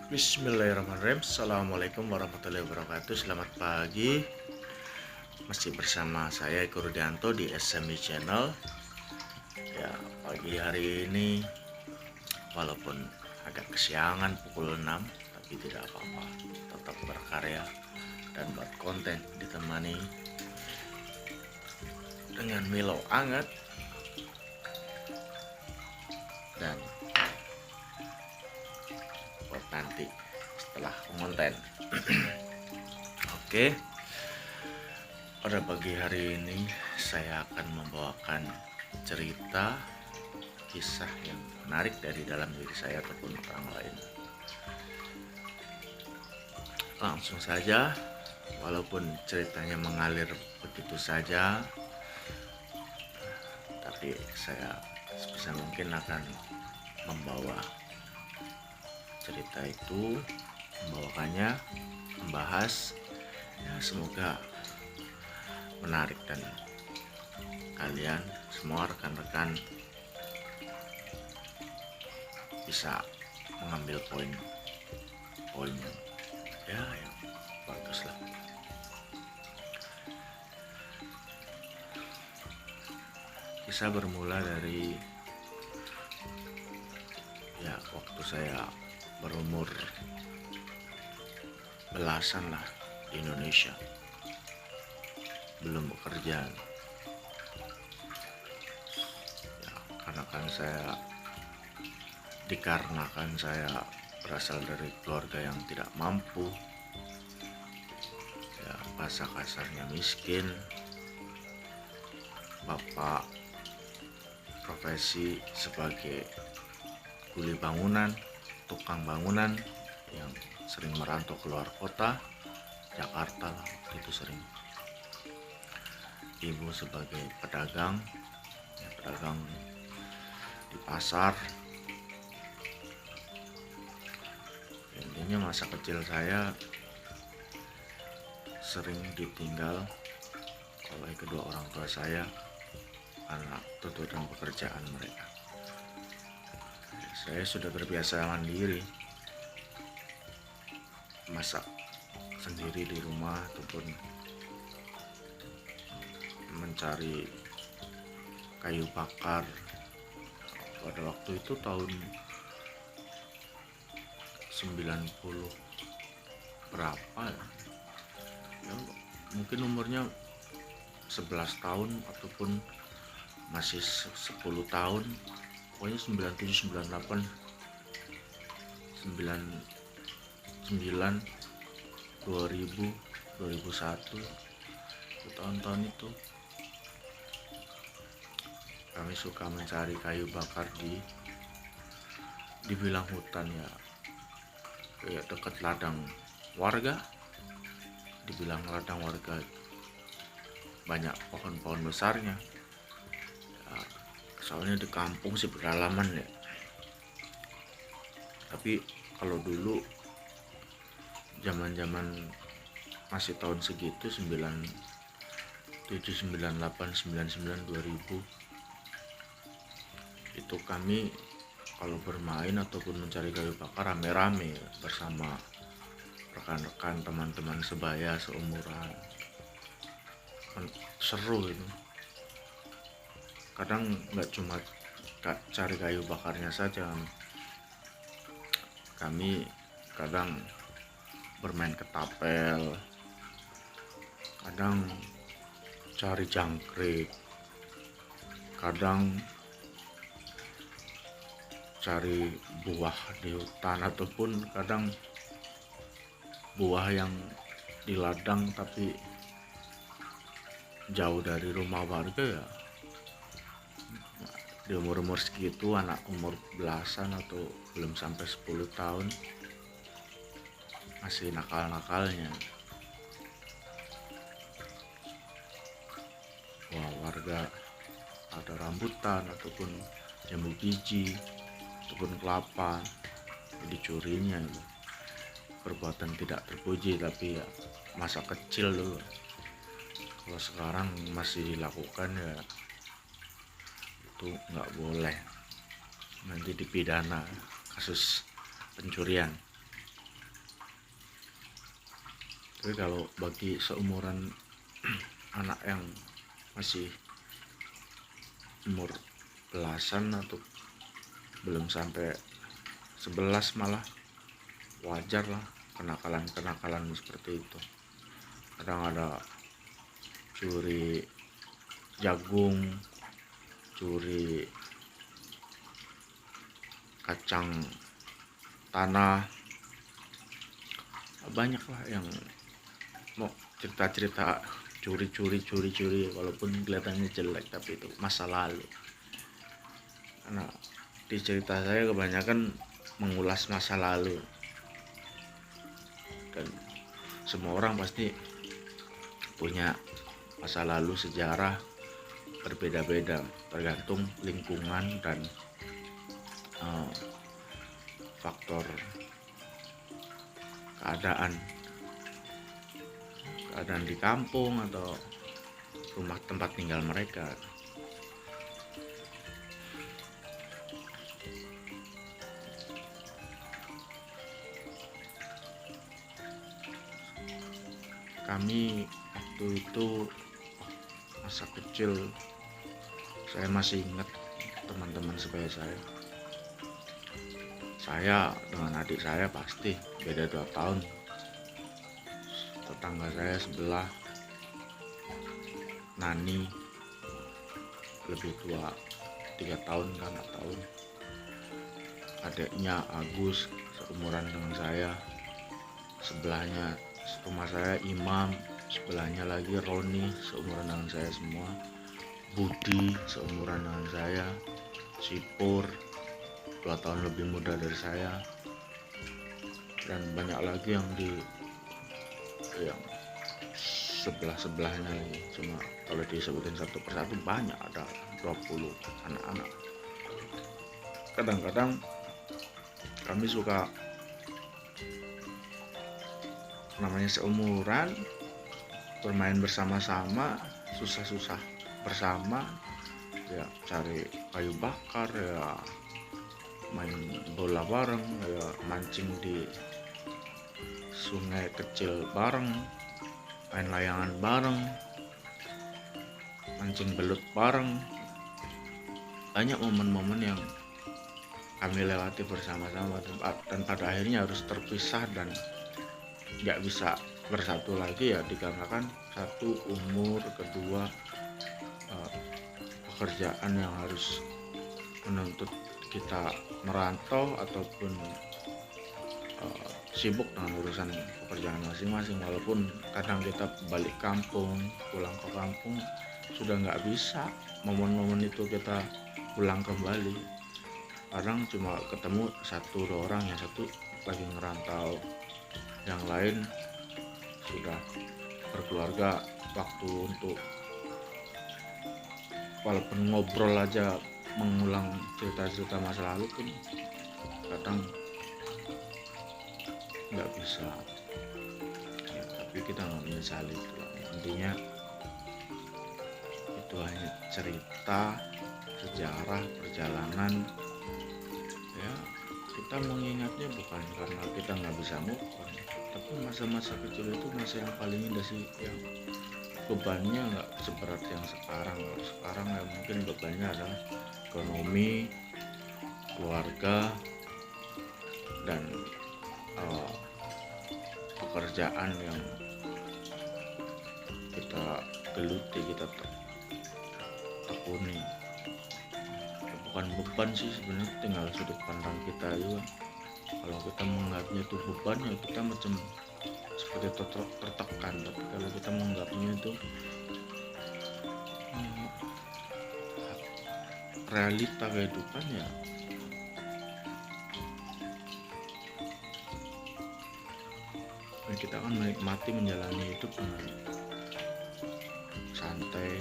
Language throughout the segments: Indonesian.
Bismillahirrahmanirrahim. Assalamualaikum warahmatullahi wabarakatuh. Selamat pagi. Masih bersama saya Eko Rudianto di SME Channel. Ya, pagi hari ini walaupun agak kesiangan pukul 6, tapi tidak apa-apa. Tetap berkarya dan buat konten ditemani dengan Milo hangat dan buat nanti setelah konten. Oke, pada pagi hari ini saya akan membawakan cerita kisah yang menarik dari dalam diri saya ataupun orang lain. Langsung saja, walaupun ceritanya mengalir begitu saja, tapi saya sebisa mungkin akan membawa cerita itu, membawakannya, membahas, ya semoga menarik dan kalian semua rekan-rekan bisa mengambil poin yang bagus lah. Kisah bermula dari waktu saya berumur belasan lah di Indonesia, belum bekerja ya, dikarenakan saya berasal dari keluarga yang tidak mampu, ya bahasa kasarnya miskin. Bapak profesi sebagai kuli bangunan, tukang bangunan yang sering merantau keluar kota, Jakarta lah waktu itu sering. Ibu sebagai pedagang di pasar. Intinya masa kecil saya sering ditinggal oleh kedua orang tua saya karena tuntutan pekerjaan mereka. Saya sudah terbiasa mandiri, masak sendiri di rumah ataupun mencari kayu bakar. Pada waktu itu tahun 90 berapa ya, mungkin umurnya 11 tahun ataupun masih 10 tahun, pokoknya 97, 98, 99, 2000, 2001, tahun-tahun itu kami suka mencari kayu bakar dibilang hutan ya, kayak dekat ladang warga. Dibilang ladang warga banyak pohon-pohon besarnya ya, soalnya di kampung sih pedalaman ya. Tapi kalau dulu zaman masih tahun segitu, 97, 98, 99, 2000, itu kami kalau bermain ataupun mencari kayu bakar rame-rame bersama rekan-rekan, teman-teman sebaya seumuran. Seru itu. Kadang nggak cuma cari kayu bakarnya saja, kami kadang bermain ketapel, kadang cari jangkrik, kadang cari buah di hutan, ataupun kadang buah yang di ladang tapi jauh dari rumah warga ya. Di umur segitu, anak umur belasan atau belum sampai 10 tahun, masih nakal-nakalnya. Wah, warga ada rambutan ataupun jambu biji ataupun kelapa, dicurinya itu. Perbuatan tidak terpuji, tapi ya masa kecil dulu. Kalau sekarang masih dilakukan ya itu nggak boleh, nanti dipidana kasus pencurian. Tapi kalau bagi seumuran anak yang masih umur belasan atau belum sampai 11 malah wajar lah kenakalan seperti itu. Kadang ada curi jagung, curi kacang tanah, banyak lah yang mau cerita curi walaupun kelihatannya jelek, tapi itu masa lalu. Karena di cerita saya kebanyakan mengulas masa lalu, dan semua orang pasti punya masa lalu sejarah berbeda-beda tergantung lingkungan dan faktor keadaan di kampung atau rumah tempat tinggal mereka. Kami waktu itu masa kecil, saya masih ingat teman-teman sebaya saya dengan adik saya pasti beda 2 tahun. Tetangga saya sebelah, Nani, lebih tua 3 tahun kan, 4 tahun. Adiknya Agus seumuran dengan saya. Sebelahnya rumah saya Imam, sebelahnya lagi Roni seumuran dengan saya semua. Budi seumuran dengan saya. Sipur 2 tahun lebih muda dari saya. Dan banyak lagi yang sebelah-sebelahnya lagi. Cuma kalau disebutin satu persatu banyak, ada 20 anak-anak. Kadang-kadang kami suka, namanya seumuran, bermain bersama-sama, susah-susah bersama, ya cari kayu bakar, ya main bola bareng, ya mancing di sungai kecil bareng, main layangan bareng, mancing belut bareng. Banyak momen-momen yang kami lewati bersama-sama, dan pada akhirnya harus terpisah dan nggak bisa bersatu lagi, ya dikarenakan satu umur, kedua pekerjaan yang harus menuntut kita merantau ataupun sibuk dengan urusan pekerjaan masing-masing. Walaupun kadang kita balik kampung, pulang ke kampung, sudah nggak bisa momen-momen itu kita pulang kembali. Kadang cuma ketemu 1-2 orang, yang satu lagi ngerantau, yang lain sudah berkeluarga. Waktu untuk walaupun ngobrol aja, mengulang cerita-cerita masa lalu pun kadang nggak bisa, ya, tapi kita nggak menyesali itu. Intinya itu hanya cerita sejarah perjalanan, ya kita mengingatnya bukan karena kita nggak bisa move on, tapi masa-masa kecil itu masa yang paling indah sih, yang bebannya nggak seberat yang sekarang. Sekarang ya mungkin bebannya adalah ekonomi, keluarga, dan pekerjaan yang kita geluti, kita tekuni. Bukan beban sih sebenarnya, tinggal sudut pandang kita juga. Kalau kita menganggapnya itu beban, ya kita macam seperti tertekan. Tapi kalau kita menganggapnya itu realita kehidupan, ya kita akan menikmati menjalani hidup dengan santai.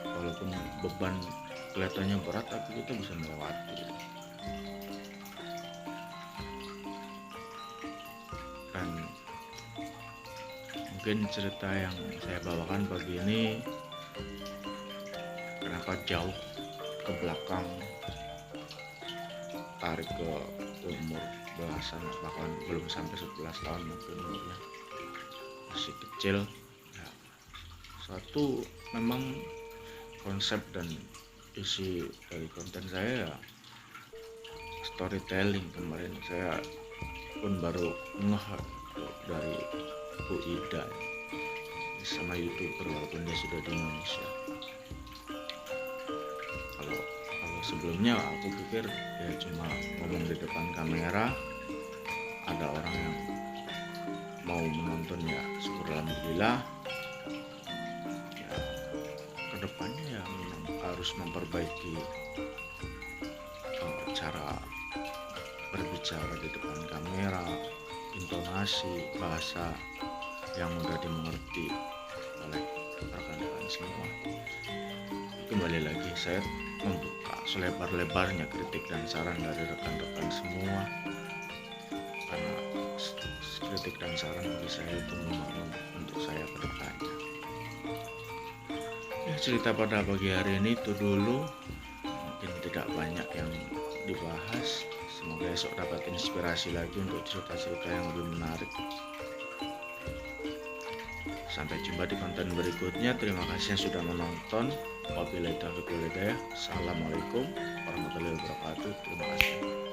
Walaupun beban kelihatannya berat, tapi kita bisa melewati. Dan mungkin cerita yang saya bawakan pagi ini, kenapa jauh ke belakang, tarik ke umur belasan, bahkan belum sampai 11 tahun mungkin umurnya. masih kecil ya. Satu, memang konsep dan isi dari konten saya ya storytelling. Kemarin saya pun baru ngeh dari Bu Ida sama YouTuber walaupun dia sudah di Indonesia. Kalau sebelumnya aku pikir ya cuma ngomong di depan kamera, ada orang yang mau menonton ya syukur alhamdulillah. Ya kedepannya ya memang harus memperbaiki cara berbicara di depan kamera, intonasi, bahasa yang mudah dimengerti oleh rekan-rekan semua. Kembali lagi saya membuka selebar-lebarnya kritik dan saran dari rekan-rekan semua, karena kritik dan saran bagi saya itu membangun untuk saya ke depannya. Ya, cerita pada pagi hari ini itu dulu, mungkin tidak banyak yang dibahas. Semoga esok dapat inspirasi lagi untuk cerita-cerita yang lebih menarik. Sampai jumpa di konten berikutnya. Terima kasih yang sudah menonton. Wabillahi taufiq wal hidayah. Assalamualaikum warahmatullahi wabarakatuh. Terima kasih.